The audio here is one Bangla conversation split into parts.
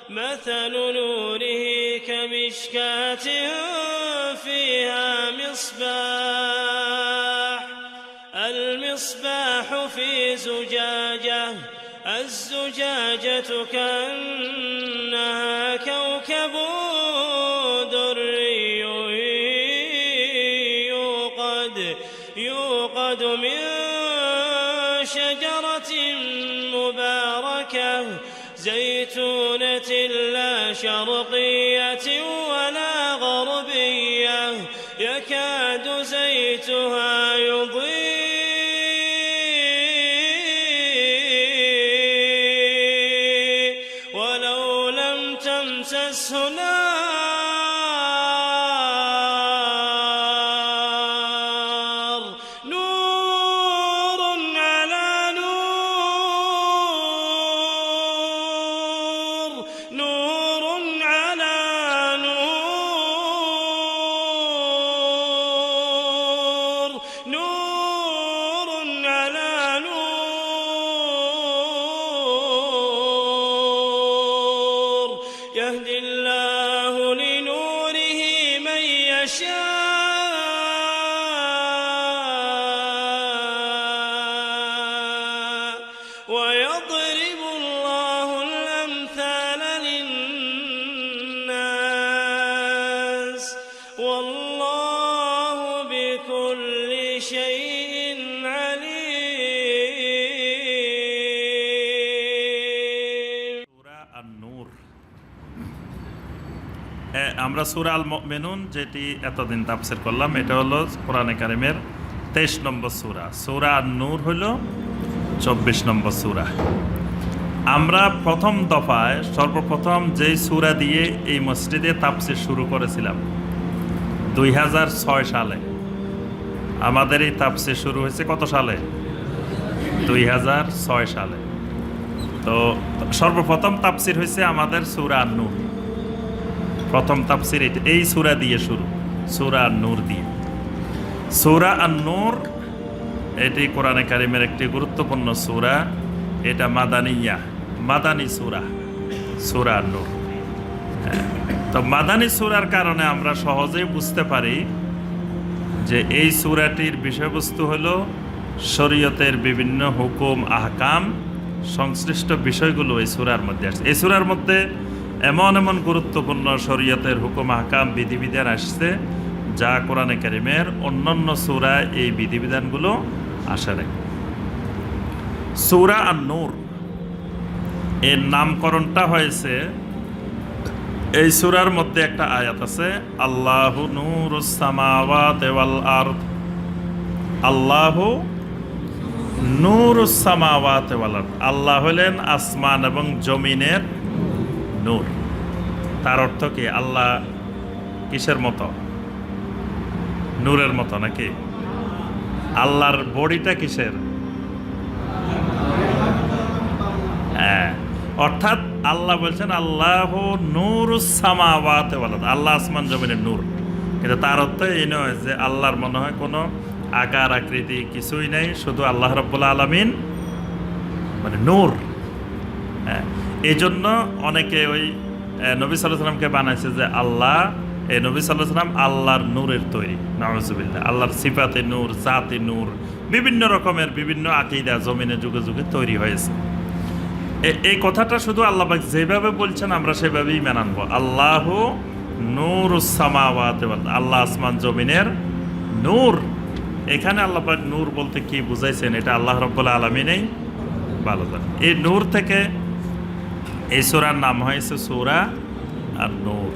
مثل نوره كمشكاة فيها مصباح المصباح في زجاجة الزجاجة كأنها كوكب دري يوقد من شجرة مباركة زيتونة لا شرقية ولا غربية يكاد زيتها يضيء ولو لم تمسسه نار نور على نور نور على نور نور على نور يهدي الله لنوره من يشاء ويضرب الله الأمثال للناس والله بكل شيء عليم. সূরা আন-নূর। আমরা সূরা আল মুমিনুন যেটি এতদিন তাফসীর করলাম, এটা হলো কোরআনে কারিমের 23 নম্বর সূরা। সূরা আন-নূর হলো 24 নম্বর সূরা। আমরা প্রথম দফায় সর্বপ্রথম যেই সূরা দিয়ে এই মসজিদে তাফসীর শুরু করেছিলাম 2006 সালে। আমাদের এই তাফসীর শুরু হয়েছে কত সালে? 2006 সালে। তো সর্বপ্রথম তাফসীর হয়েছে আমাদের সূরা আন-নূর। প্রথম তাফসীর এই সূরা দিয়ে শুরু, সূরা আন-নূর দিয়ে। সূরা আন-নূর এটি কোরআনে কারিমের একটি গুরুত্বপূর্ণ সূরা। এটা মাদানী সূরা, সূরা আন-নূর। তো মাদানী সূরার কারণে আমরা সহজেই বুঝতে পারি যে এই সূরাটির বিষয়বস্তু হলো শরীয়তের বিভিন্ন হুকুম আহকাম সংশ্লিষ্ট বিষয়গুলো এই সূরার মধ্যে আসছে। এই সূরার মধ্যে এমন এমন গুরুত্বপূর্ণ শরীয়তের হুকুম আহকাম বিধিবিধান আসছে যা কোরআনে কারিমের অন্যান্য সূরায় এই বিধিবিধানগুলো আসে না। সূরা আন-নূর এর নামকরণটা হয়েছে, এই সূরার মধ্যে একটা আয়াত আছে, আল্লাহু নূরুস সামাওয়াতি ওয়াল আরদ। আল্লাহু নূরুস সামাওয়াতি ওয়াল আরদ। আল্লাহ হলেন আসমান এবং জমিনের নূর। তার অর্থ কি? আল্লাহ কিসের মতো? নূরের মতো নাকি? আল্লাহর বডিটা কিসের? হ্যাঁ, অর্থাৎ আল্লাহ বলছেন আল্লাহু নূরুস সামাওয়াতি ওয়াল আরদ। আল্লাহ আসমান জমিনের নূর। কিন্তু তার অর্থ এই নয় যে আল্লাহর মনে হয় কোনো আকার আকৃতি কিছুই নেই, শুধু আল্লাহ রাব্বুল আলামিন মানে নূর। হ্যাঁ, এই জন্য অনেকে ওই নবী সাল্লাল্লাহু আলাইহি সাল্লামকে বানাইছে যে আল্লাহ, এই নবী সাল্লাল্লাহু আলাইহি সাল্লাম আল্লাহর নূরের তৈরি। নাউযুবিল্লাহ। আল্লাহর সিফাতে নূর, জাতে নূর, বিভিন্ন রকমের বিভিন্ন আকীদা জমিনে যুগে যুগে তৈরি হয়েছে। এই কথাটা শুধু আল্লাহ পাক যেভাবে বলছেন আমরা সেভাবেই মেনে আনবো। আল্লাহু নূরুস সামাওয়াতি ওয়াল আরদ। আল্লাহ আসমান জমিনের নূর। এখানে আল্লাহ পাক নূর বলতে কি বুঝাইছেন এটা আল্লাহ রাব্বুল আলামিনই ভালো জানেন। এই নূর থেকে এই সূরার নাম হয়েছে সূরা আন-নূর।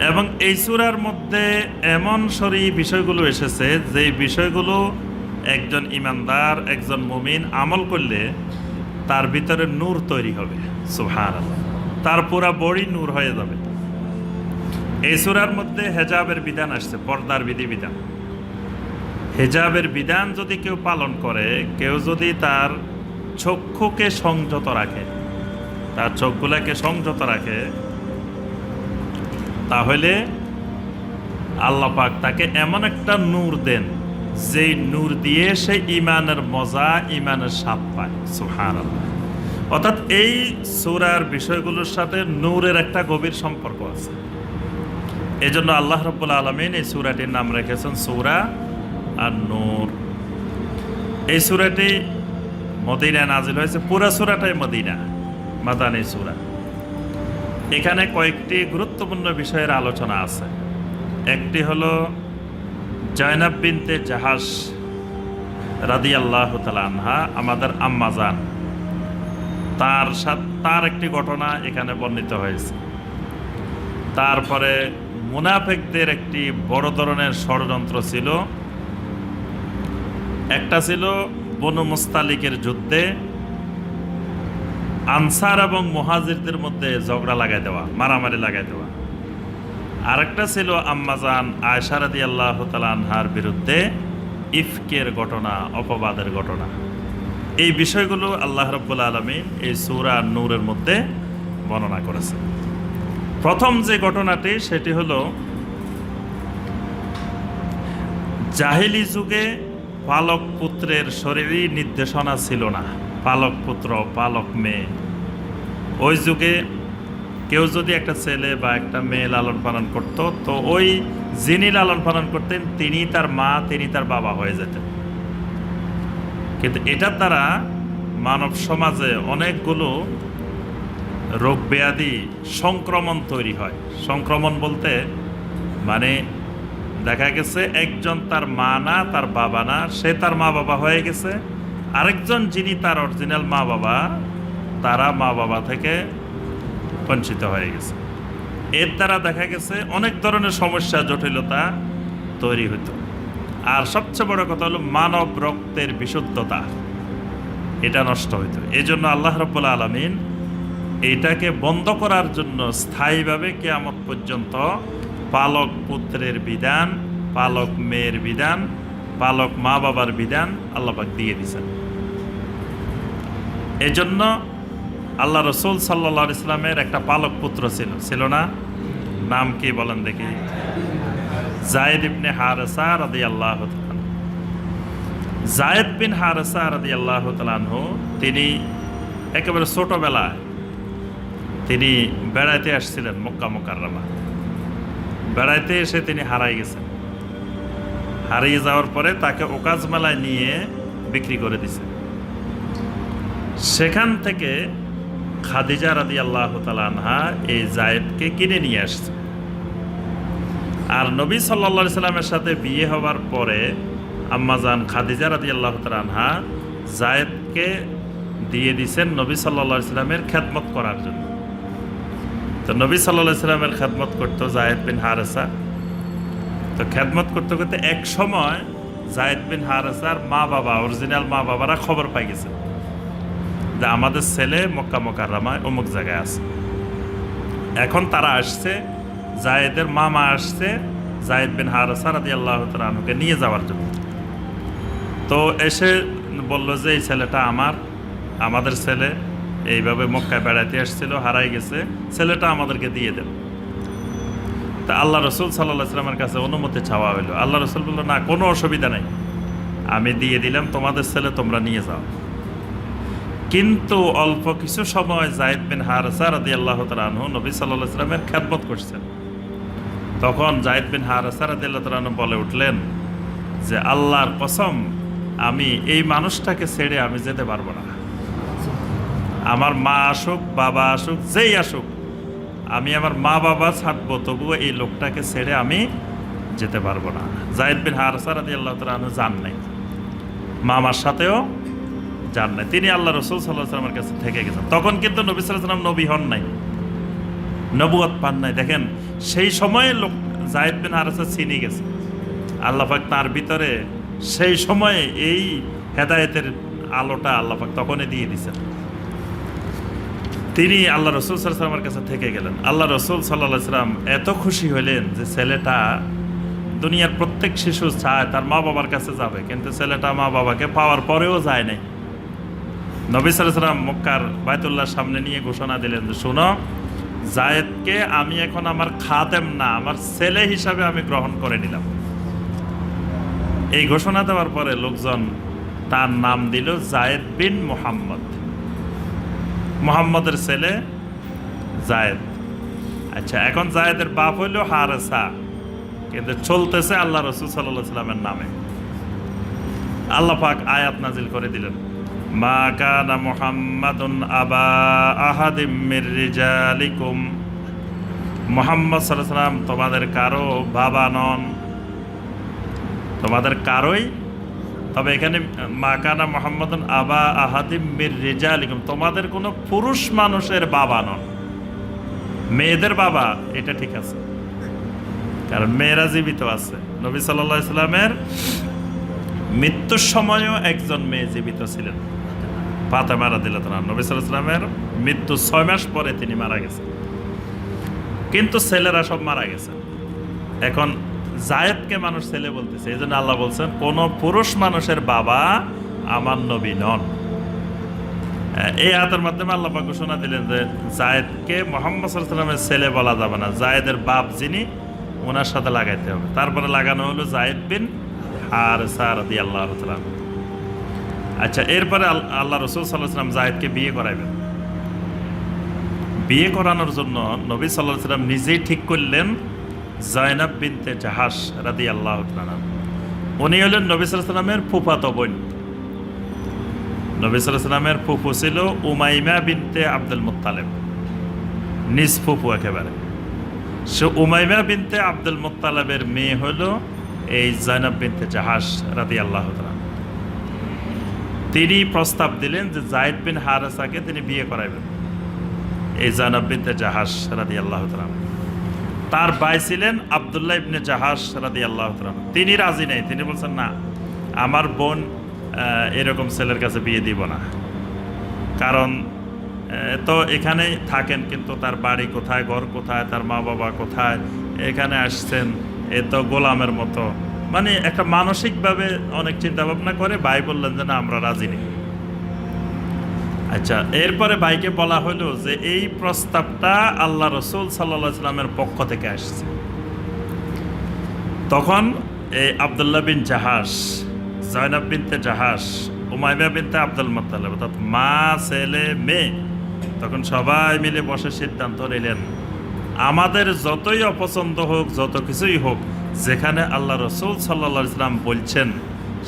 এবং এই সূরার মধ্যে এমন শরঈ বিষয়গুলো এসেছে যে বিষয়গুলো একজন ঈমানদার, একজন মুমিন আমল করলে তার ভিতরে নূর তৈরি হবে। সুবহানাল্লাহ। তার পুরা বডি নূর হয়ে যাবে। এই সূরার মধ্যে হেজাবের বিধান আসছে, পর্দার বিধিবিধান। হেজাবের বিধান যদি কেউ পালন করে, কেউ যদি তার চক্ষুকে সংযত রাখে, তার চোখগুলাকে সংযত রাখে, তাহলে আল্লাহ পাক তাকে এমন একটা নূর দেন যেই নূর দিয়ে সে ঈমানের মজা, ঈমানের স্বাদ পায়। সুবহানাল্লাহ। অর্থাৎ এই সূরার বিষয়গুলোর সাথে নূরের একটা গভীর সম্পর্ক আছে। এই জন্য আল্লাহ রাব্বুল আলামিন এই সূরাটির নাম রেখেছেন সূরা আন-নূর। এই সূরাটি মদিনায় নাজিল হয়েছে, পুরা সূরাটাই মদিনা, মাদানী সূরা। এখানে কয়েকটি গুরুত্বপূর্ণ বিষয়ের আলোচনা আছে। একটি হলো জয়নাব বিনতে জাহাশ রাদিয়াল্লাহু তাআলা আনহা, আমাদের আম্মাজান, তার একটি ঘটনা এখানে বর্ণিত হয়েছে। তারপরে মুনাফিকদের একটি বড় ধরনের ষড়যন্ত্র ছিল। একটা ছিল বনু মুস্তালিকের যুদ্ধে আনসার এবং মুহাজিরদের মধ্যে ঝগড়া লাগাই দেওয়া, মারামারি লাগাই দেওয়া। আরেকটা ছিল আম্মাজান আয়েশা রাদিয়াল্লাহু তাআলা আনহার বিরুদ্ধে ইফকের ঘটনা, অপবাদের ঘটনা। এই বিষয়গুলো আল্লাহ রাব্বুল আলামিন এই সূরা নূরের মধ্যে বর্ণনা করেছেন। প্রথম যে ঘটনাটি সেটি হলো জাহিলি যুগে পালক পুত্রের শরীরী নির্দেশনা ছিল না, পালক পুত্র পালক মেয়ে। ওই যুগে কেউ যদি একটা ছেলে বা একটা মেয়ে লালন পালন করত, তো ওই যিনি লালন পালন করতেন তিনি তার মা, তিনি তার বাবা হয়ে যেতেন। কিন্তু এটার দ্বারা মানব সমাজে অনেকগুলো রোগ ব্যাধি, সংক্রমণ তৈরি হয়। সংক্রমণ বলতে মানে দেখা গেছে একজন তার মা না, তার বাবা না, সে তার মা বাবা হয়ে গেছে। আরেকজন যিনি তার অরিজিনাল মা বাবা, তারা মা বাবা থেকে বঞ্চিত হয়ে গেছে। এর দ্বারা দেখা গেছে অনেক ধরনের সমস্যা, জটিলতা তৈরি হতো। আর সবচেয়ে বড় কথা হলো মানব রক্তের বিশুদ্ধতা, এটা নষ্ট হইতো। এই জন্য আল্লাহ রাব্বুল আলামিন এইটাকে বন্ধ করার জন্য স্থায়ীভাবে কিয়ামত পর্যন্ত পালক পুত্রের বিধান, পালক মেয়ের বিধান, পালক মা বাবার বিধান আল্লাহ পাক দিয়ে দিয়েছেন। এই জন্য আল্লাহ রসুল সাল্লাল্লাহু আলাইহি ইসলামের একটা পালক পুত্র ছিল না? নাম কি বলেন দেখি? যায়েদ ইবনে হারেসা রাদিয়াল্লাহু তাআলা। যায়েদ বিন হারেসা রাদিয়াল্লাহু তাআলা আনহু, তিনি একেবারে ছোটবেলায় তিনি বেড়াইতে আসছিলেন মক্কা মুকাররমা। বেড়াইতে এসে তিনি হারাই গেছেন। হারিয়ে যাওয়ার পরে তাকে ওকাজ মেলায় নিয়ে বিক্রি করে দিছে। সেখান থেকে খাদিজা রাদিয়াল্লাহু তাআলা আনহা এই যায়েদকে কিনে নিয়ে আসছে। আর নবী সাল্লাল্লাহু আলাইহি সাল্লামের সাথে বিয়ে হওয়ার পরে আম্মাজান খাদিজা রাদিয়াল্লাহু তাআলা আনহা যায়েদকে দিয়ে দিয়েছেন নবী সাল্লাল্লাহু আলাইহি সাল্লামের খেদমত করার জন্য। তো নবী সাল্লাল্লাহু আলাইহি সাল্লামের খেদমত করতো যায়েদ বিন হারেসা। তো খেদমত করতে করতে এক সময় যায়েদ বিন হারেসার মা বাবা, অরিজিনাল মা বাবারা খবর পাই গেছে যে আমাদের ছেলে মক্কা মুকাররমায় অমুক জায়গায় আছে। এখন তারা আসছে, যায়েদের মামা আসছে যায়েদ বিন হারেসা রাদিয়াল্লাহু তাআলা আনহুকে নিয়ে যাওয়ার জন্য। তো এসে বলল যে এই ছেলেটা আমাদের ছেলে, এইভাবে মক্কায় বেড়াতে আসছিল, হারাই গেছে, ছেলেটা আমাদেরকে দিয়ে দেন। তা আল্লাহ রসুল সাল্লাল্লাহু আলাইহি ওয়াসাল্লামের কাছে অনুমতি চাওয়া হইল। আল্লাহ রসুল বলল, না, কোনো অসুবিধা নেই, আমি দিয়ে দিলাম, তোমাদের ছেলে তোমরা নিয়ে যাও। কিন্তু অল্প কিছু সময় যায়েদ বিন হারেসা রাদিয়াল্লাহু তাআলা আনহু নবী সাল্লাল্লাহু আলাইহি ওয়াসাল্লামের খেদমত করছেন। তখন যায়েদ বিন হারেসা রাদিয়াল্লাহু তাআলা আনহু বলে উঠলেন যে আল্লাহর কসম, আমি এই মানুষটাকে ছেড়ে আমি যেতে পারবো না। আমার মা আসুক, বাবা আসুক, যেই আসুক, আমি আমার মা বাবা ছাড়বো, তবুও এই লোকটাকে ছেড়ে আমি যেতে পারবো না। যায়েদ বিন হারেসা রাদিয়াল্লাহু তাআলা আনহু যান নাই, মামার সাথেও যান নাই, তিনি আল্লাহ রসুল সাল্লাল্লাহু আলাইহি ওয়াসাল্লামের কাছে থেকে গেছেন। তখন কিন্তু নবী সাল্লাল্লাহু আলাইহি ওয়াসাল্লাম নবী হন নাই, নবুয়ত পান নাই। দেখেন, সেই সময়ে লোক যায়েদ বিন হারেসা চিনে গেছে। আল্লাহ পাক তার ভিতরে সেই সময়ে এই হেদায়েতের আলোটা আল্লাহ পাক তখনই দিয়ে দিয়েছেন। তিনি আল্লাহ রসুল সাল্লাল্লাহু আলাইহি ওয়াসাল্লামের কাছে থেকে গেলেন। আল্লাহ রসুল সাল্লাল্লাহু আলাইহি ওয়াসাল্লাম এত খুশি হইলেন যে ছেলেটা, দুনিয়ার প্রত্যেক শিশু চায় তার মা বাবার কাছে যাবে, কিন্তু ছেলেটা মা বাবাকে পাওয়ার পরেও যায় নাই। নবী সাল্লাল্লাহু আলাইহি ওয়াসাল্লাম মক্কার বাইতুল্লাহর সামনে নিয়ে ঘোষণা দিলেন যে শোনো, যায়েদকে আমি এখন আমার খাদেম না, আমার ছেলে হিসাবে আমি গ্রহণ করে নিলাম। এই ঘোষণা দেওয়ার পরে লোকজন তার নাম দিল যায়েদ বিন মুহাম্মদ। মুহাম্মদের ছেলে জায়েদ। আচ্ছা, এখন জায়েদের বাপ হইল হারেসা, কিন্তু চলতেছে আল্লাহ রসুল সাল্লাল্লাহু আলাইহি সাল্লামের নামে। আল্লাহ পাক আয়াত নাজিল করে দিলেন, মা কানা মুহাম্মাদুন আবা আহাদিম মির রিজালিকুম, মুহাম্মদ সাল্লাল্লাহু আলাইহি সাল্লাম তোমাদের কারো বাবা নন, তোমাদের কারোই। তবে এখানে মা কানা মুহাম্মাদুন আবা আহাদিম মির রিজালিকুম, তোমাদের কোনো পুরুষ মানুষের বাবা নন। মেয়েদের বাবা এটা ঠিক আছে, কারণ মেয়েরা জীবিত আছে। নবী সাল্লাল্লাহু আলাইহি সাল্লামের মৃত্যুর সময়ও একজন মেয়ে জীবিত ছিলেন, ফাতেমা রাদিয়াল্লাহু আনহা। নবী সাল্লাল্লাহু আলাইহি সাল্লামের মৃত্যু 6 মাস পরে তিনি মারা গেছেন, কিন্তু ছেলেরা সব মারা গেছে। এখন জায়েদকে মানুষ ছেলে বলতেছে, এই জন্য আল্লাহ বলছেন কোন পুরুষ মানুষের বাবা আমার নবী নন। এই আয়াতের মাধ্যমে আল্লাহ পাক ঘোষণা দিলেন যে জায়েদকে মুহাম্মদ সাল্লাল্লাহু আলাইহি সাল্লামের ছেলে বলা যাবে না, জায়েদের বাপ যিনি ওনার সাথে লাগাইতে হবে। তারপরে লাগানো হলো জায়েদ বিন হারেসা রাদিয়াল্লাহু তাআলা। আচ্ছা, এরপরে আল্লাহ রাসূল সাল্লাল্লাহু আলাইহি সাল্লাম জায়েদকে বিয়ে করাইবেন। বিয়ে করানোর জন্য নবী সাল্লাল্লাহু আলাইহি সাল্লাম নিজেই ঠিক করলেন জায়নাব বিনতে জাহাশ রাদিয়াল্লাহু তাআলা। উনি হলেন নবী সাল্লাল্লাহু আলাইহি সাল্লামের ফুফাতো বোন। নবী সাল্লাল্লাহু আলাইহি সাল্লামের ফুফু ছিল উমাইমা বিনতে আব্দুল মুত্তালিব, নিজ ফুফু একেবারে। সে উমাইমা বিনতে আব্দুল মুত্তালিবের মেয়ে হলো এই জায়নাব বিনতে জাহাশ রাদিয়াল্লাহু তাআলা। তিনি প্রস্তাব দিলেন যে জায়েদ বিন হারেসাকে তিনি বিয়ে করাইবেন এই জায়নাব বিনতে জাহাশ রাদিয়াল্লাহু তাআলা। তার ভাই ছিলেন আব্দুল্লাহ ইবনে জাহাশ রাদিয়াল্লাহু তাআলা। তিনি রাজি নেই, তিনি বলছেন না, আমার বোন এরকম ছেলের কাছে বিয়ে দিব না, কারণ তো এখানেই থাকেন, কিন্তু তার বাড়ি কোথায়, ঘর কোথায়, তার মা বাবা কোথায়, এখানে আসছেন এ তো গোলামের মতো, মানে একটা মানসিকভাবে অনেক চিন্তা ভাবনা করে ভাই বললেন যে না, আমরা রাজি নেই। আচ্ছা, এরপরে ভাইকে বলা হলো যে এই প্রস্তাবটা আল্লাহ রসুল সাল্লাল্লাহু আলাইহি সাল্লামের পক্ষ থেকে আসছে। তখন এই আব্দুল্লাহ বিন জাহাশ, জায়নাব বিনতে জাহাশ, উমাইমা বিনতে আব্দুল মুত্তালিব, অর্থাৎ মা ছেলে মেয়ে, তখন সবাই মিলে বসে সিদ্ধান্ত নিলেন আমাদের যতই অপছন্দ হোক, যত কিছুই হোক, যেখানে আল্লাহ রসুল সাল্লাল্লাহু আলাইহি সাল্লাম বলছেন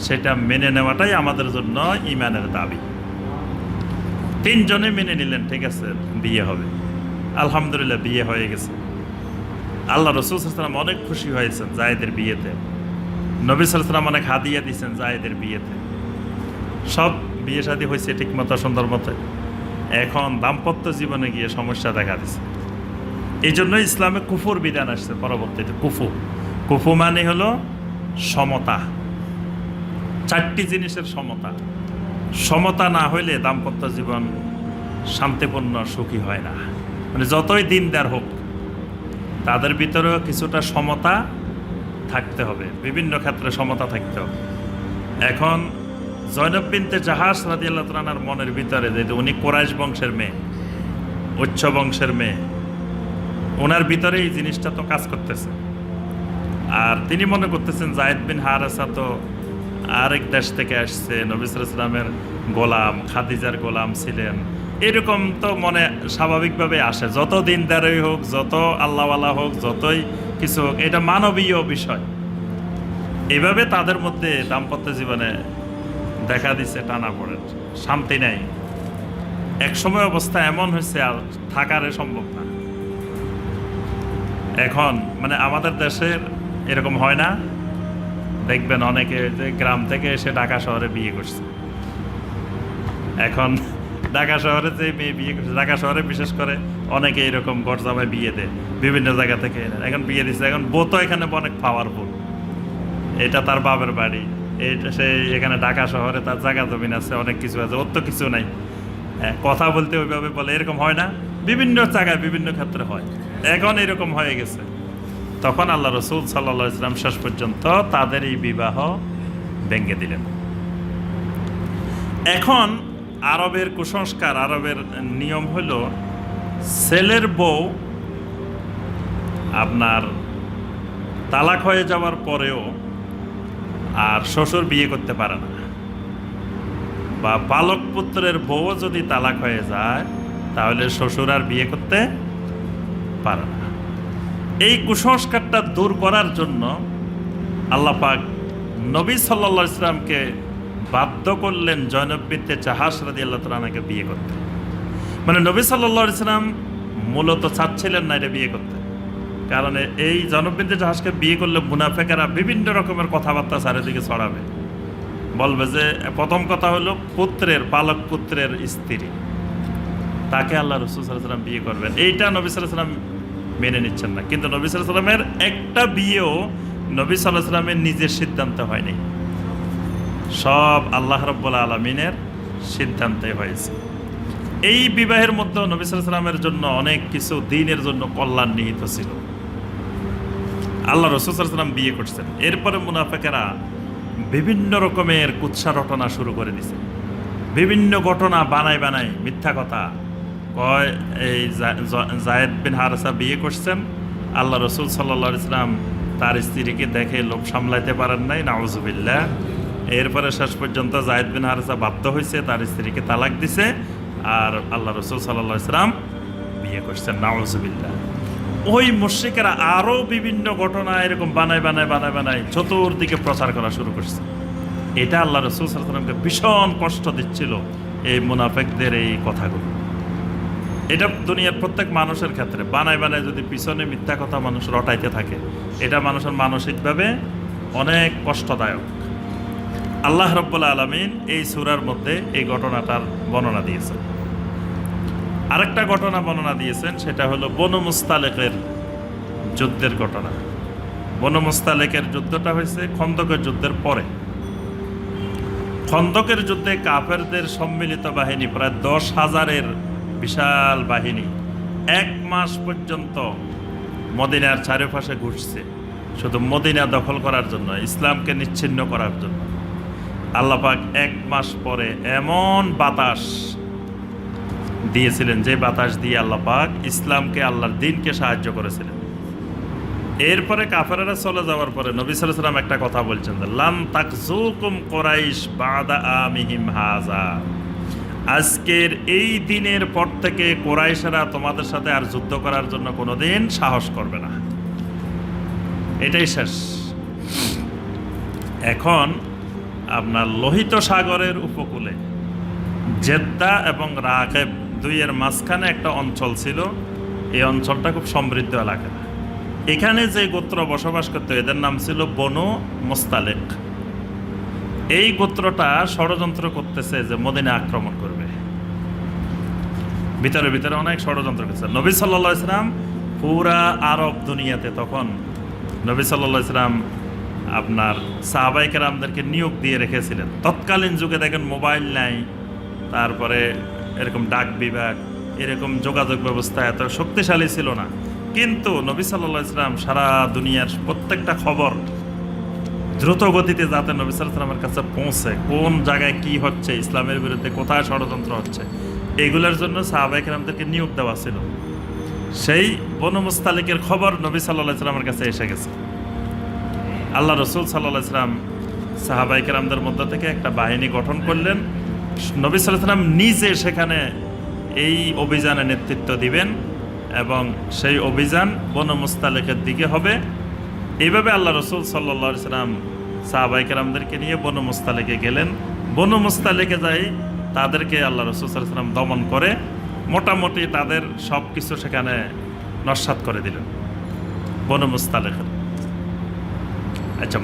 সেটা মেনে নেওয়াটাই আমাদের জন্য ঈমানের দাবি। তিনজনে মেনে নিলেন, ঠিক আছে বিয়ে হবে। আলহামদুলিল্লাহ বিয়ে হয়ে গেছে। আল্লাহ রসুল সাল্লাল্লাহু আলাইহি সাল্লাম অনেক খুশি হয়েছেন জায়েদের বিয়েতে। নবী সাল্লাল্লাহু আলাইহি সাল্লাম অনেক হাদিয়া দিয়েছেন জায়েদের বিয়েতে। সব বিয়ে শাদী হয়েছে ঠিক মতো, সুন্দর মতো। এখন দাম্পত্য জীবনে গিয়ে সমস্যা দেখা দিচ্ছে। এই জন্য ইসলামে কুফুর বিধান আসছে পরবর্তীতে। কুফু মানে হলো সমতা, 4টি জিনিসের সমতা। সমতা না হইলে দাম্পত্য জীবন শান্তিপূর্ণ সুখী হয় না। মানে যতই দিনদার হোক, তাদের ভিতরেও কিছুটা সমতা থাকতে হবে, বিভিন্ন ক্ষেত্রে সমতা থাকতে হবে। এখন জায়নাব বিনতে জাহাশ রাদিয়াল্লাহু তাআলা আনহার মনের ভিতরে যে উনি কুরাইশ বংশের মেয়ে, উচ্চ বংশের মেয়ে, ওনার ভিতরে এই জিনিসটা তো কাজ করতেছে। আর তিনি মনে করতেছেন জায়েদ বিন হারেসা তো আরেক দেশ থেকে আসছে, নবী সাল্লাল্লাহু আলাইহি সাল্লামের গোলাম, খাদিজার গোলাম ছিলেন, এরকম তো মনে স্বাভাবিকভাবে আসে। যত দিনদারই হোক, যত আল্লাহওয়ালা হোক, যতই কিছু হোক, এটা মানবীয় বিষয়। এভাবে তাদের মধ্যে দাম্পত্য জীবনে দেখা দিচ্ছে টানা পড়ে, শান্তি নেই। একসময় অবস্থা এমন হয়েছে আর থাকারে সম্ভব না। এখন মানে আমাদের দেশের এরকম হয় না, দেখবেন অনেকে যে গ্রাম থেকে এসে ঢাকা শহরে বিয়ে করছে। এখন ঢাকা শহরে যে মেয়ে বিয়ে করছে, ঢাকা শহরে বিশেষ করে অনেকে এরকম গরজামায় বিয়ে দেয় বিভিন্ন জায়গা থেকে। এখন বিয়ে দিচ্ছে, এখন বউ তো এখানে অনেক পাওয়ারফুল, এটা তার বাবার বাড়ি, এইটা সে এখানে ঢাকা শহরে তার জায়গা জমিন আছে, অনেক কিছু আছে, ওর তো কিছু নাই, কথা বলতে ওইভাবে বলে, এরকম হয় না? বিভিন্ন জায়গায় বিভিন্ন ক্ষেত্রে হয়। এখন এরকম হয়ে গেছে। তখন আল্লাহ রসুল সাল্লাল্লাহু আলাইহি সাল্লাম শেষ পর্যন্ত তাদের এই বিবাহ ভেঙে দিলেন। এখন আরবের কুসংস্কার, আরবের নিয়ম হলো ছেলের বউ আপনার তালাক হয়ে যাওয়ার পরেও আর শ্বশুর বিয়ে করতে পারে না, বা বালক পুত্রের বউ যদি তালাক হয়ে যায় তাহলে শ্বশুর আর বিয়ে করতে পারে না। এই কুসংস্কারটা দূর করার জন্য আল্লাহ পাক নবী সাল্লাল্লাহু আলাইহি সাল্লামকে বাধ্য করলেন জয়নব বিনতে জাহাশ রাদিয়াল্লাহু তাআলা আনহাকে বিয়ে করতে। মানে নবী সাল্লাল্লাহু আলাইহি সাল্লাম মূলত চাচ্ছিলেন না এটা বিয়ে করতে, কারণ এই জয়নব বিনতে জাহাশকে বিয়ে করলে মুনাফিকরা বিভিন্ন রকমের কথাবার্তা চারিদিকে ছড়াবে। বলবে যে প্রথম কথা হলো পুত্রের পালক পুত্রের স্ত্রী, তাকে আল্লাহ রাসূল সাল্লাল্লাহু আলাইহি সাল্লাম বিয়ে করবেন, এইটা নবী সাল্লাল্লাহু আলাইহি সাল্লাম মেনে নিচ্ছেন না। কিন্তু নবী সাল্লাল্লাহু আলাইহি সাল্লামের একটা বিয়েও নবী সাল্লাল্লাহু আলাইহি সাল্লামের নিজের সিদ্ধান্ত হয়নি, সব আল্লাহ রাব্বুল আলামিনের সিদ্ধান্তে হয়েছে। এই বিবাহের মধ্যে নবী সাল্লাল্লাহু আলাইহি সাল্লামের জন্য অনেক কিছু দ্বীনের জন্য কল্যাণ নিহিত ছিল। আল্লাহ রাসূল সাল্লাল্লাহু আলাইহি সাল্লাম বিয়ে করছেন, এরপরে মুনাফিকেরা বিভিন্ন রকমের কুৎসা রটনা শুরু করে দিছে, বিভিন্ন ঘটনা বানায় বানায় মিথ্যা কথা কয়। এই যায়েদ বিন হারেসা বিয়ে করছেন, আল্লাহ রাসূল সাল্লাল্লাহু আলাইহি সাল্লাম তার স্ত্রীকে দেখে লোভ সামলাইতে পারেন নাই, নাউজুবিল্লাহ। এরপরে শেষ পর্যন্ত যায়েদ বিন হারেসা বাধ্য হয়েছে, তার স্ত্রীকে তালাক দিছে, আর আল্লাহ রাসূল সাল্লাল্লাহু আলাইহি সাল্লাম বিয়ে করছেন, নাউজুবিল্লাহ। ওই মুশরিকেরা আরও বিভিন্ন ঘটনা এরকম বানায় বানায় বানায় বানায় চতুর্দিকে প্রচার করা শুরু করছে। এটা আল্লাহ রাসূল সাল্লাল্লাহু আলাইহি সাল্লামকে ভীষণ কষ্ট দিচ্ছিল, এই মুনাফিকদের এই কথাগুলো। এটা দুনিয়ার প্রত্যেক মানুষের ক্ষেত্রে বানায় বানায় যদি পিছনে মিথ্যা কথা মানুষ রটাইতে থাকে, এটা মানুষের মানসিকভাবে অনেক কষ্টদায়ক। আল্লাহ রাব্বুল আলামিন এই সূরার মধ্যে এই ঘটনাটার বর্ণনা দিয়েছেন। আরেকটা ঘটনা বর্ণনা দিয়েছেন, সেটা হলো বনু মুস্তালিকের যুদ্ধের ঘটনা। বনু মুস্তালিকের যুদ্ধটা হয়েছে খন্দকের যুদ্ধের পরে। খন্দকের যুদ্ধে কাফেরদের সম্মিলিত বাহিনী প্রায় 10,000-এর বিশাল বাহিনী 1 মাস পর্যন্ত মদিনার চারপাশে ঘুরছে, শুধু মদিনা দখল করার জন্য, ইসলামকে নিচ্ছিন্ন করার জন্য। আল্লাহ পাক 1 মাস পরে এমন বাতাস দিয়েছিলেন, যে বাতাস দিয়ে আল্লাহ পাক ইসলামকে, আল্লাহর দ্বীনকে সাহায্য করেছিলেন। এরপরে কাফেররা চলে যাওয়ার পরে নবী সাল্লাল্লাহু আলাইহি সাল্লাম একটা কথা বলছেন, লান তাকজুকুম কুরাইশ বাদা আমিহিম হাযা, আজকের এই দিনের পর থেকে কুরাইশরা তোমাদের সাথে আর যুদ্ধ করার জন্য কোনোদিন সাহস করবে না, এটাই শেষ। এখন আপনার লোহিত সাগরের উপকূলে জেদ্দা এবং রাকেব দুইয়ের মাঝখানে একটা অঞ্চল ছিল, এই অঞ্চলটা খুব সমৃদ্ধ এলাকা। এখানে যে গোত্র বসবাস করতো এদের নাম ছিল বনু মুস্তালিক। এই গোত্রটা ষড়যন্ত্র করতেছে যে মদিনা আক্রমণ করবে, ভিতরে ভিতরে অনেক ষড়যন্ত্র করছে। নবী সাল্লাল্লাহু আলাইহি সাল্লাম পুরা আরব দুনিয়াতে তখন নবী সাল্লাল্লাহু আলাইহি সাল্লাম আপনার সাহাবায়ে কেরামদেরকে নিয়োগ দিয়ে রেখেছিলেন। তৎকালীন যুগে দেখেন মোবাইল নাই, তারপরে এরকম ডাক বিভাগ, এরকম যোগাযোগ ব্যবস্থা এত শক্তিশালী ছিল না, কিন্তু নবী সাল্লাল্লাহু আলাইহি সাল্লাম সারা দুনিয়ার প্রত্যেকটা খবর দ্রুত গতিতে যাতে নবী সাল্লাল্লাহু আলাইহি সাল্লামের কাছে পৌঁছে, কোন জায়গায় কি হচ্ছে, ইসলামের বিরুদ্ধে কোথায় ষড়যন্ত্র হচ্ছে, এগুলোর জন্য সাহাবায়ে কেরামদেরকে নিয়োগ দেওয়া ছিল। সেই বনু মুস্তালিকের খবর নবী সাল্লাল্লাহু আলাইহি সাল্লামের কাছে এসে গেছে। আল্লাহ রাসূল সাল্লাল্লাহু আলাইহি সাল্লাম সাহাবায়ে কেরামদের মধ্য থেকে একটা বাহিনী গঠন করলেন। নবী সাল্লাল্লাহু আলাইহি সাল্লাম নিজে সেখানে এই অভিযানে নেতৃত্ব দিবেন এবং সেই অভিযান বনু মুস্তালিকের দিকে হবে। এইভাবে আল্লাহ রাসূল সাল্লাল্লাহু আলাইহি সাল্লাম সাহাবায়ে কেরামদেরকে নিয়ে বনু মুস্তালিকে গেলেন। বনু মুস্তালিকে যাই তাদেরকে আল্লাহ রাসূল সাল্লাল্লাহু আলাইহি সাল্লাম দমন করে মোটামুটি তাদের সব কিছু সেখানে নস্যাৎ করে দিলেন বনু মুস্তালিকের। আচ্ছা,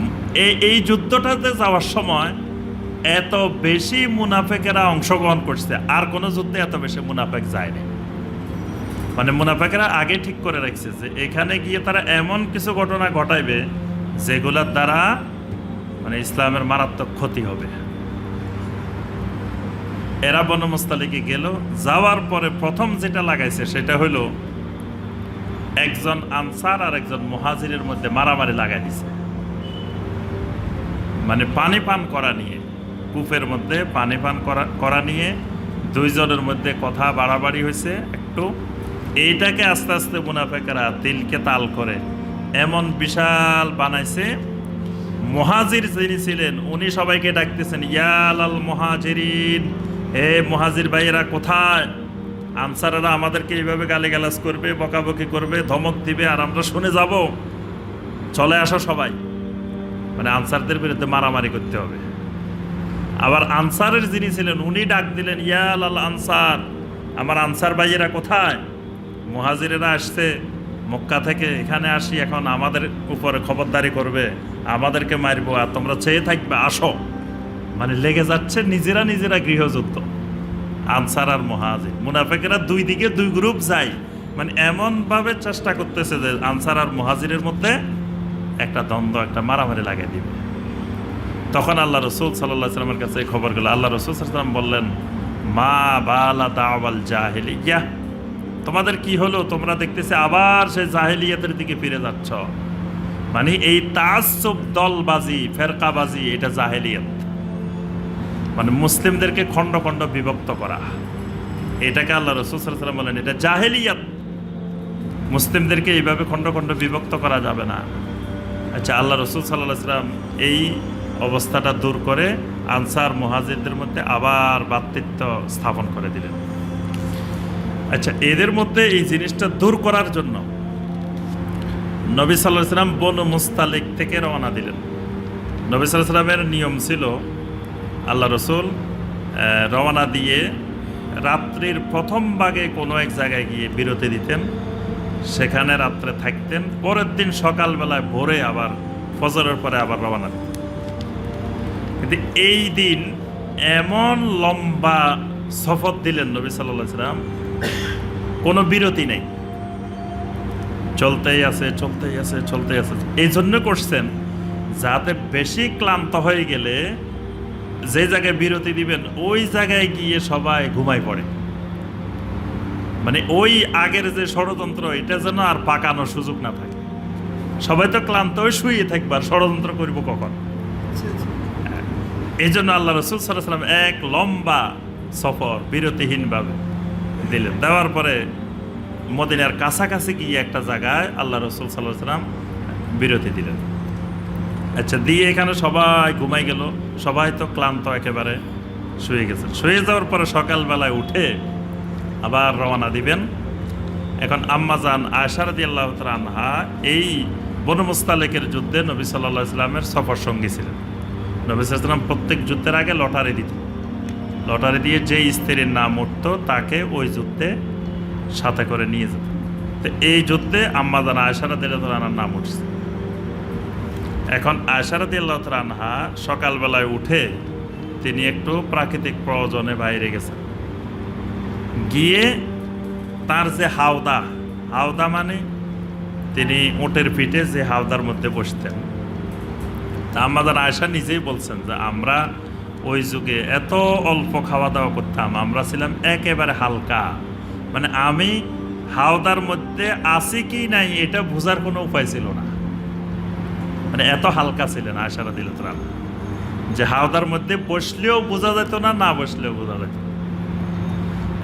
এই যুদ্ধটাতে যাওয়ার সময় এত বেশি মুনাফিকেরা অংশগ্রহণ করছে, আর কোনো যুদ্ধে এত বেশি মুনাফিক যায়নি। মানে মুনাফিকেরা আগে ঠিক করে রাখছে যে এখানে গিয়ে তারা এমন কিছু ঘটনা ঘটাইবে যেগুলোর দ্বারা মানে ইসলামের মারাত্মক ক্ষতি হবে। এরা বনু মুস্তালিকে গেল, যাওয়ার পরে প্রথম যেটা লাগাইছে সেটা হলো একজন আনসার আর একজন মুহাজিরের মধ্যে মারামারি লাগাই দিছে। মানে পানি পান করা নিয়ে, কূপের মধ্যে পানি পান করা নিয়ে দুইজনের মধ্যে কথা বাড়াবাড়ি হয়েছে একটু। এইটাকে আস্তে আস্তে মুনাফিকরা তিলকে তাল করে এমন বিশাল বানাইছে, মুহাজির যিনি ছিলেন উনি সবাইকে ডাকতেছেন, ইয়ালাল মুহাজিরিন, হে মুহাজির ভাইয়েরা কোথায়? আনসারেরা আমাদেরকে এইভাবে গালিগালাজ করবে, বকাবকি করবে, ধমক দিবে, আর আমরা শুনে যাব, চলে আসো সবাই। মানে আনসারদের বিরুদ্ধে মারামারি করতে হবে। আবার আনসারের যিনি ছিলেন উনি ডাক দিলেন, ইয়া লাল আনসার, আমার আনসার ভাইয়েরা কোথায়? মুহাজিরেরা আসছে মক্কা থেকে, এখানে আসি, এখন আমাদের উপরে খবরদারি করবে, আমাদেরকে মারবো, আর তোমরা চেয়ে থাকবে, আসো। মানে লেগে যাচ্ছে নিজেরা গৃহযুদ্ধ, আনসার আর মুহাজির। মুনাফিকরা দুই দিকে দুই গ্রুপ যায়, মানে এমনভাবে চেষ্টা করতেছে যে আনসার আর মুহাজিরের মধ্যে একটা দ্বন্দ্ব, একটা মারামারি লাগিয়ে দিবে। তখন আল্লাহ রসুল সাল্লাল্লাহু আলাইহি সাল্লামের কাছে এই খবরগুলো, আল্লাহ রসুল সাল্লাল্লাহু আলাইহি সাল্লাম বললেন, মা বালা দাওয়াল জাহিলিয়া, তোমাদের কি হলো? তোমরা দেখতেছে আবার সেই জাহিলিয়াতের দিকে ফিরে যাচ্ছ। মানে এই তাআসসুব, দলবাজি, ফেরকাবাজি, এটা জাহিলিয়াত। মানে মুসলিমদেরকে খণ্ড খণ্ড বিভক্ত করা, এটাকে আল্লাহ রসুল সাল্লাল্লাহু আলাইহি সাল্লাম বলেন এটা জাহিলিয়াত। মুসলিমদেরকে এইভাবে খণ্ড খণ্ড বিভক্ত করা যাবে না। আচ্ছা, আল্লাহ রসুল সাল্লাল্লাহু আলাইহি সাল্লাম এই অবস্থাটা দূর করে আনসার মুহাজিরদের মধ্যে আবার ভ্রাতৃত্ব স্থাপন করে দিলেন। আচ্ছা, এদের মধ্যে এই জিনিসটা দূর করার জন্য নবী সাল্লাল্লাহু আলাইহি সাল্লাম বনু মুস্তালিক থেকে রওনা দিলেন। নবী সাল্লাল্লাহু আলাইহি সাল্লামের নিয়ম ছিল, আল্লাহ রসুল রওনা দিয়ে রাত্রির প্রথম ভাগে কোনো এক জায়গায় গিয়ে বিরতি দিতেন, সেখানে রাত্রে থাকতেন, পরের দিন সকালবেলায় ভোরে আবার ফজরের পরে আবার রওনা দিতেন। কিন্তু এই দিন এমন লম্বা সফর দিলেন নবী সাল্লাল্লাহু আলাইহি সাল্লাম, কোনো বিরতি নেই, চলতেই আছে। এই জন্য করছেন যাতে বেশি ক্লান্ত হয়ে গেলে যে জায়গায় বিরতি দিবেন ওই জায়গায় গিয়ে সবাই ঘুমায় পড়ে। মানে ওই আগের যে ষড়যন্ত্র, এটা যেন আর পাকানোর সুযোগ না থাকে। সবাই তো ক্লান্ত হয়ে শুয়ে থাকবার, ষড়যন্ত্র করবো কখন? এই জন্য আল্লাহ রসুল সাল্লাল্লাহু আলাইহি সাল্লাম এক লম্বা সফর বিরতিহীনভাবে দিলেন। দেওয়ার পরে মদিনার কাছাকাছি গিয়ে একটা জায়গায় আল্লাহ রসুল সাল্লাল্লাহু আলাইহি সাল্লাম বিরতি দিলেন। আচ্ছা, দিয়ে এখানে সবাই ঘুমাই গেল, সবাই তো ক্লান্ত একেবারে শুয়ে গেছে। শুয়ে যাওয়ার পরে সকালবেলায় উঠে আবার রওনা দিবেন। এখন আম্মাজান আয়েশা রাদিয়াল্লাহু তাআলা আনহা এই বনু মুস্তালিকের যুদ্ধে নবী সাল্লাল্লাহু আলাইহি সাল্লামের সফর সঙ্গী ছিলেন। নবী সাল্লাল্লাহু আলাইহি সাল্লাম প্রত্যেক যুদ্ধের আগে লটারি দিতেন। লটারি দিয়ে যে স্ত্রীর নাম উঠত তাকে ওই যুদ্ধে সাথে করে নিয়ে যেত। তো এই যুদ্ধে আম্মাজান আয়েশা রাদিয়াল্লাহু তাআলা আনহার নাম উঠছে। এখন আয়েশা রাদিয়াল্লাহু তাআলা আনহা সকালবেলায় উঠে তিনি একটু প্রাকৃতিক প্রয়োজনে বাইরে গেছেন, গিয়ে তার যে হাওদা মানে তিনি উটের পিঠে যে হাওদার মধ্যে বসতেন, তা আমাদের আয়েশা নিজেই বলছেন যে আমরা ওই যুগে এত অল্প খাওয়া দাওয়া করতাম, আমরা ছিলাম একেবারে হালকা। মানে আমি হাওদার মধ্যে আছি কি নাই এটা বোঝার কোনো উপায় ছিল না। মানে এত হালকা ছিলেন আয়েশা রাদিয়াল্লাহু তাআলা, যে হাওদার মধ্যে বসলেও বোঝা যেত না, না বসলেও বোঝা যেত।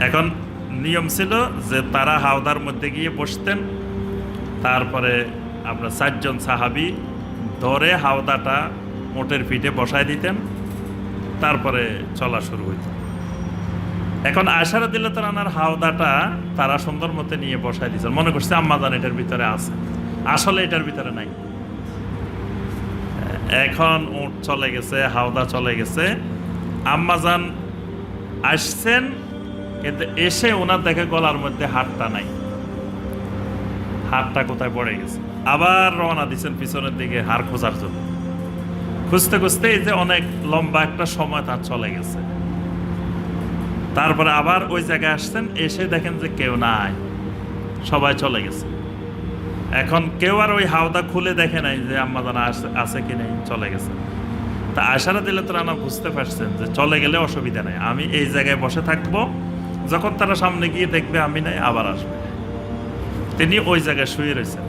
এখন নিয়ম ছিল যে তারা হাওদার মধ্যে গিয়ে বসতেন, তারপরে আমরা 4 জন সাহাবী ধরে হাওদাটা মোটের পিঠে বসায় দিতেন, তারপরে চলা শুরু হইত। এখন আয়েশা রাদিয়াল্লাহু তাআলা আনহার হাওদাটা তারা সুন্দর মতো নিয়ে বসায় দিয়েছেন, মনে করছে আম্মাজান এটার ভিতরে আছে, আসলে এটার ভিতরে নাই। এখন উট চলে গেছে, হাওদা চলে গেছে, আম্মাজান আসছেন, কিন্তু এসে ওনার দেখে গলার মধ্যে হাতটা নাই, হাতটা কোথায় পড়ে গেছে। আবার রওনা দিচ্ছেন পিছনের দিকে হার খোঁজার জন্য। খুঁজতে খুঁজতে এই যে অনেক লম্বা একটা সময় তার চলে গেছে। তারপরে আবার ওই জায়গায় আসছেন, এসে দেখেন যে কেউ নাই, সবাই চলে গেছে। এখন কেউ আর ওই হাওদা খুলে দেখে নাই যে আম্মাজান আছে কি নেই, চলে গেছে। তা আয়েশা রাদিয়াল্লাহু তাআলা আনহা বুঝতে পারছেন যে চলে গেলে অসুবিধা নাই, আমি এই জায়গায় বসে থাকবো, যখন তারা সামনে গিয়ে দেখবে আমি নাই আবার আসবে। তিনি ওই জায়গায় শুয়ে রয়েছেন।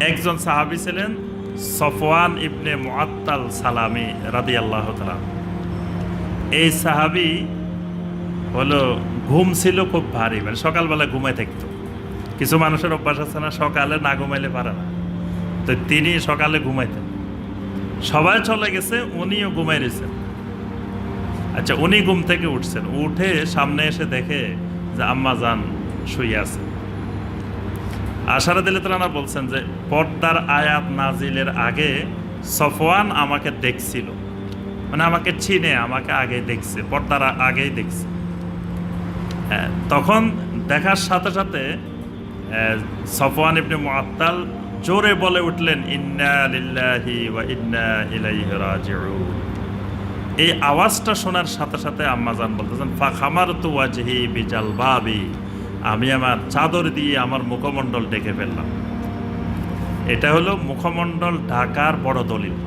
একজন সাহাবী ছিলেন সফওয়ান ইবনে মুআত্তাল সালামি রাদিয়াল্লাহু তাআলা। এই সাহাবী হলো ঘুম ছিল খুব ভারী, মানে সকালবেলা ঘুমায় থাকতো। কিছু মানুষের অভ্যাস আছে না, সকালে না ঘুমাইলে পারে না, তো তিনি সকালে ঘুমাইতেন। সবাই চলে গেছে, উনিও ঘুমাই রয়েছেন। আচ্ছা, উনি ঘুম থেকে উঠছেন, উঠে সামনে এসে দেখে যে আম্মাজান শুয়ে আছে। আয়শা রাদিয়াল্লাহু তাআলা বলছেন যে পর্দার আয়াত নাজিলের আগে সফওয়ান আমাকে দেখছিল, মানে আমাকে চিনে, আমাকে আগে দেখছে, পর্দার আগেই দেখছে। তখন দেখার সাথে সাথে সফওয়ান ইবনে মুআত্তাল জোরে বলে উঠলেন, ইন্না লিল্লাহি ওয়া ইন্না ইলাইহি রাজিউন। এই আওয়াজটা শোনার সাথে সাথে আম্মাজান বলতেছেন, ফাখামারতু ওয়াজহি বিজালবাবি, আমি আমার চাদর দিয়ে আমার মুখমণ্ডল ঢেকে ফেললাম। এটা হলো মুখমণ্ডল ঢাকার বড় দলিল,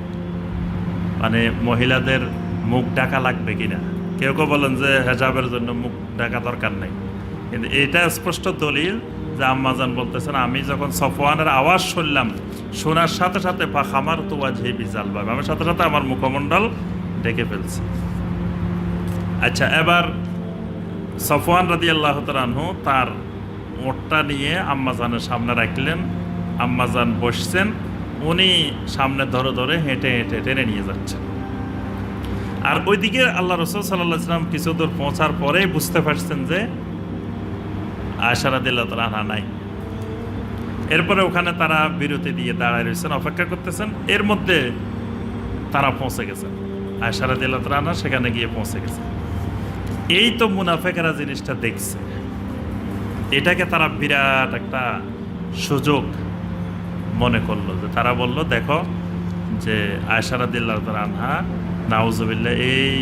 মানে মহিলাদের মুখ ঢাকা লাগবে কিনা। কেউ কেউ বলেন যে হেজাবের জন্য মুখ ঢাকা দরকার নেই, কিন্তু এটা স্পষ্ট দলিল যে আম্মাজান বলতেছেন আমি যখন সফওয়ানের আওয়াজ শুনলাম, শোনার সাথে সাথে ফাখামারতু ওয়াজহি বিজালবাবি, আমার সাথে সাথে আমার মুখমণ্ডল ঢেকে ফেলছে। আচ্ছা, এবার সফওয়ান রাদিয়াল্লাহু তাআলা আনহু তার ওটটা নিয়ে আম্মাজানের সামনে রাখলেন। আম্মাজান বসছেন, উনি সামনে ধরে ধরে হেঁটে হেঁটে টেনে নিয়ে যাচ্ছেন। আর ওইদিকে আল্লাহ রাসূল সাল্লাল্লাহু আলাইহি ওয়াসাল্লাম কিছু দূর পৌঁছার পরেই বুঝতে পারছেন যে আয়েশা রাদিয়াল্লাহু তাআলা আনহা নাই। এরপরে ওখানে তারা বিরতি দিয়ে দাঁড়ায় রয়েছেন, অপেক্ষা করতেছেন। এর মধ্যে তারা পৌঁছে গেছেন, আয়েশা রাদিয়াল্লাহু তাআলা আনহা সেখানে গিয়ে পৌঁছে গেছে। এই তো মুনাফিকরা জিনিসটা দেখছে, এটাকে তারা বিরাট একটা সুযোগ মনে করলো। যে তারা বলল, দেখো যে আয়েশা রাদিয়াল্লাহু তাআলা আনহা নাউজুবিল্লাহ এই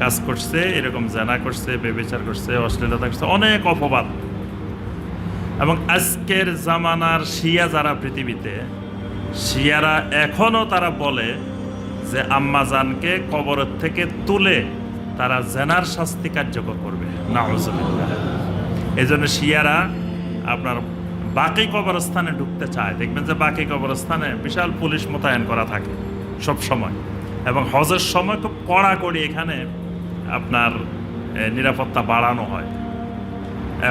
কাজ করছে, এরকম জানা করছে, ব্যভিচার করছে, অশ্লীলতা করছে, অনেক অপবাদ। এবং আজকের জামানার শিয়া যারা পৃথিবীতে, শিয়ারা এখনো তারা বলে যে আম্মাজানকে কবরের থেকে তুলে তারা জেনার শাস্তি কার্যকর করবে, নাউজুবিল্লাহ। এই জন্য শিয়ারা আপনার বাকি কবরস্থানে ঢুকতে চায়। দেখবেন যে বাকি কবরস্থানে বিশাল পুলিশ মোতায়েন করা থাকে সব সময়, এবং হজের সময় খুব কড়াকড়ি এখানে আপনার নিরাপত্তা বাড়ানো হয়।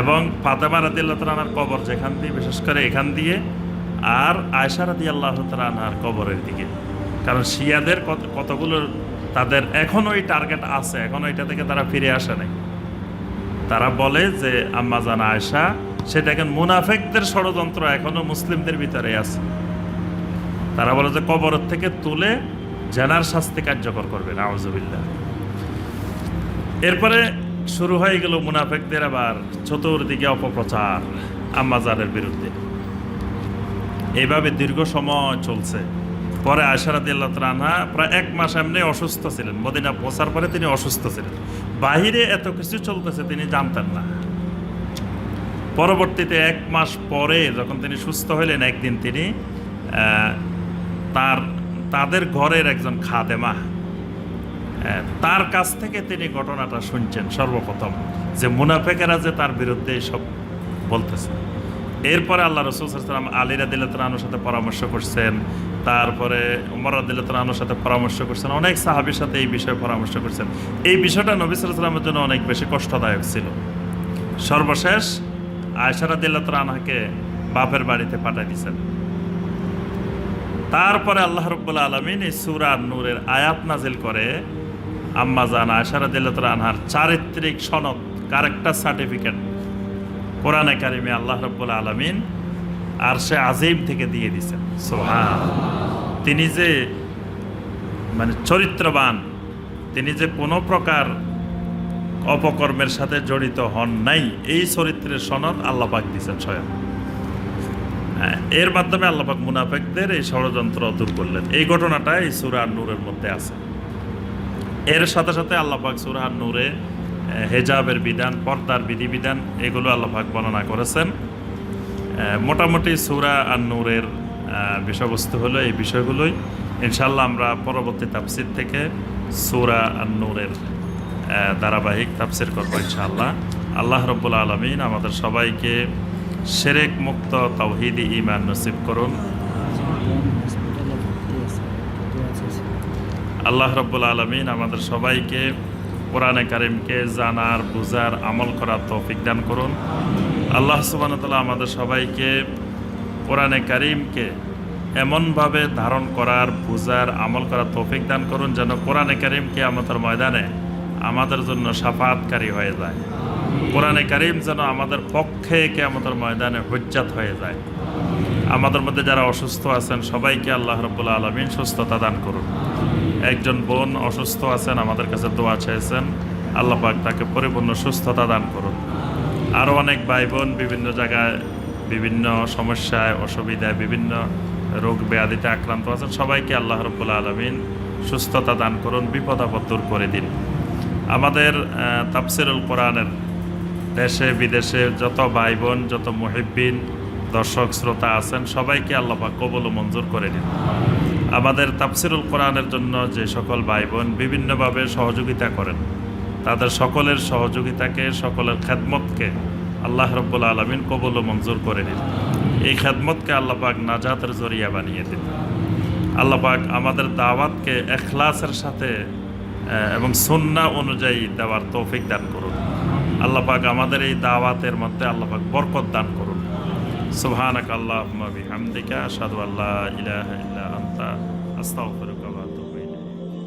এবং ফাতেমা রাদিয়াল্লাহু তাআলা আনহার কবর যেখান দিয়ে, বিশেষ করে এখান দিয়ে, আর আয়েশা রাদিয়াল্লাহু তাআলা আনহার কবরের দিকে, কারণ শিয়াদের কতগুলো তাদের এখনো ওই টার্গেট আছে, এখনো এটা থেকে তারা ফিরে আসে নাই। তারা বলে যে আম্মাজান আয়েশা, সেটা এখন মুনাফিকদের ষড়যন্ত্র এখনো মুসলিমদের ভিতরে আছে। তারা বলে যে কবরের থেকে তুলে জেনার শাস্তি কার্যকর করবে, নাউজুবিল্লাহ। এরপরে শুরু হয়ে গেল মুনাফিকদের আবার চতুর্দিকে অপপ্রচার আম্মাজানের বিরুদ্ধে। এইভাবে দীর্ঘ সময় চলছে। পরে আয়েশা রাদিয়াল্লাহু তাআলা আনহা প্রায় 1 মাস এমনি অসুস্থ ছিলেন। মদিনা পৌঁছার পরে তিনি অসুস্থ ছিলেন, বাহিরে এত কিছু চলতেছে তিনি জানতেন না। পরবর্তীতে 1 মাস পরে যখন তিনি সুস্থ হলেন, একদিন তিনি তাদের ঘরের একজন খাদেমা, তার কাছ থেকে তিনি ঘটনাটা শুনছেন সর্বপ্রথম, যে মুনাফিকেরা যে তার বিরুদ্ধে সব বলতেছে। এরপরে আল্লাহ রাসূল সাল্লাল্লাহু আলাইহি ওয়াসাল্লাম আলী রাদিয়াল্লাহু তাআলার সাথে পরামর্শ করছেন, তারপরে ওমর রাদিয়াল্লাহু তাআলার সাথে পরামর্শ করছেন, অনেক সাহাবীর সাথে এই বিষয়ে পরামর্শ করছেন। এই বিষয়টা নবী সাল্লাল্লাহু আলাইহি ওয়াসাল্লামের জন্য অনেক বেশি কষ্টদায়ক ছিল। সর্বশেষ আয়েশা রাদিয়াল্লাহু তাআলা আনহাকে বাপের বাড়িতে পাঠিয়ে দিয়েছেন। তারপরে আল্লাহ রাব্বুল আলামিন এই সূরা নূরের আয়াত নাজিল করে আম্মাজান আয়েশা রাদিয়াল্লাহু তাআলা আনহার চারিত্রিক সনদ, ক্যারেক্টার সার্টিফিকেট কোরআনে কারিমে আল্লাহ রাব্বুল আলামিন আরশে আজিম থেকে দিয়ে দিয়েছেন। সুবহানাল্লাহ। তিনি যে মানে চরিত্রবান, তিনি যে কোনো প্রকার অপকর্মের সাথে জড়িত হন নাই, এই চরিত্রের সনদ আল্লাহ পাক দিয়েছেন স্বয়ং। এর মাধ্যমে আল্লাহ পাক মুনাফিকদের এই ষড়যন্ত্র দূর করলেন। এই ঘটনাটা এই সূরা নূরের মধ্যে আছে। এর সাথে সাথে আল্লাহ পাক সূরা নূরে হেজাবের বিধান, পর্দার বিধিবিধান, এগুলো আল্লাহ পাক বর্ণনা করেছেন। মোটামুটি সূরা নূরের বিষয়বস্তু হলো এই বিষয়গুলোই। ইনশাআল্লাহ আমরা পরবর্তী তাফসীর থেকে সূরা নূরের ধারাবাহিক তাফসীর করব ইনশাআল্লাহ। আল্লাহ রাব্বুল আলামিন আমাদের সবাইকে শিরক মুক্ত তাওহীদি ঈমান নসিব করুন। আল্লাহ রাব্বুল আলামিন আমাদের সবাইকে কোরআনে কারিমকে জানার, বুঝার, আমল করার তৌফিক দান করুন। আল্লাহ সুবহানাহু ওয়া তাআলা আমাদের সবাইকে কোরআনে কারিমকে এমনভাবে ধারণ করার, বুঝার, আমল করার তৌফিক দান করুন যেন কোরআনে কারিম কিয়ামতের ময়দানে আমাদের জন্য শাফাআতকারী হয়ে যায়। কোরআনে কারীম যেন আমাদের পক্ষে কিয়ামতের ময়দানে হুজ্জাত হয়ে যায়। আমাদের মধ্যে যারা অসুস্থ আছেন সবাইকে আল্লাহ রাব্বুল আলামিন সুস্থতা দান করুন। একজন বোন অসুস্থ আছেন, আমাদের কাছে দোয়া চেয়েছেন, আল্লাহ পাক তাকে পরিপূর্ণ সুস্থতা দান করুন। আরও অনেক ভাই বোন বিভিন্ন জায়গায় বিভিন্ন সমস্যায় অসুবিধায় বিভিন্ন রোগ ব্যাধিতে আক্রান্ত আছেন, সবাইকে আল্লাহ রাব্বুল আলামিন সুস্থতা দান করুন, বিপদ আপদ দূর করে দিন। আমাদের তাফসিরুল কোরআনের দেশে বিদেশে যত ভাই বোন, যত মুহিব্বিন, দর্শক শ্রোতা আছেন সবাইকে আল্লাহ পাক কবুল ও মঞ্জুর করে দিন। আমাদের তাফসিরুল কোরআনের জন্য যে সকল ভাই বোন বিভিন্নভাবে সহযোগিতা করেন, তাদের সকলের সহযোগিতাকে, সকলের খেদমতকে আল্লাহ রাব্বুল আলামিন কবুল ও মঞ্জুর করে দিন। এই খেদমতকে আল্লাহ পাক নাজাতের জরিয়া বানিয়ে দিন। আল্লাহ পাক আমাদের দাওয়াতকে ইখলাসের সাথে এবং সুন্নাহ অনুযায়ী দেওয়ার তৌফিক দান করুন। আল্লাহ পাক আমাদের এই দাওয়াতের মধ্যে আল্লাহ পাক বরকত দান করুন। সুবহানাকা আল্লাহুম্মা বিহামদিকা আশহাদু আল্লা ইলাহা ইল্লা আনতা আস্তাগফিরুকা